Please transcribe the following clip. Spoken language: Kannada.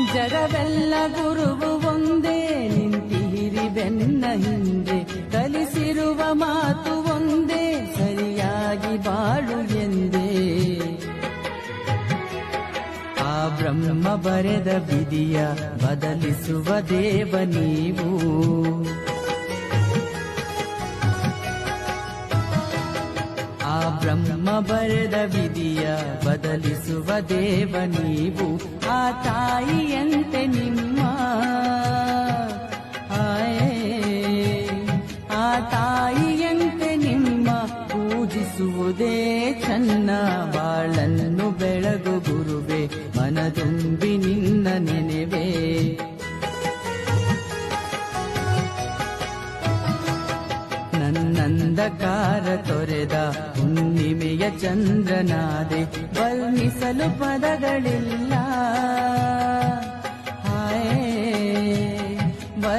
ಜಗವೆಲ್ಲ ಗುರುವು ಒಂದೇ, ನಿಂತಿರಿ ಬೆನ್ನ ಹಿಂದೆ, ಕಲಿಸಿರುವ ಮಾತು ಒಂದೇ, ಸರಿಯಾಗಿ ಬಾಳು ಎಂದೇ. ಆ ಬ್ರಹ್ಮ ಬರೆದ ವಿಧಿಯ ಬದಲಿಸುವ ದೇವ ನೀವು. ಆ ಬ್ರಹ್ಮ ಬರೆದ ವಿಧಿಯ ಬದಲಿಸುವ ದೇವ ನೀವು. ಆ ತಾಯಿಯಂತೆ ನಿಮ್ಮ ಆ ತಾಯಿಯಂತೆ ನಿಮ್ಮ ಪೂಜಿಸುವುದೇ ಚೆನ್ನ. ಬಾಳನ್ನು ಬೆಳಗು ಗುರುವೆ, ಮನದುಂಬಿ ನಿನ್ನ ನೆನೆವೆ. ನನ್ನಂದಕಾರ ತೊರೆದ ಹುಣ್ಣಿಮೆಯ ಚಂದ್ರನಾದೆ, ವರ್ಣಿಸಲು ಪದಗಳಿಲ್ಲ.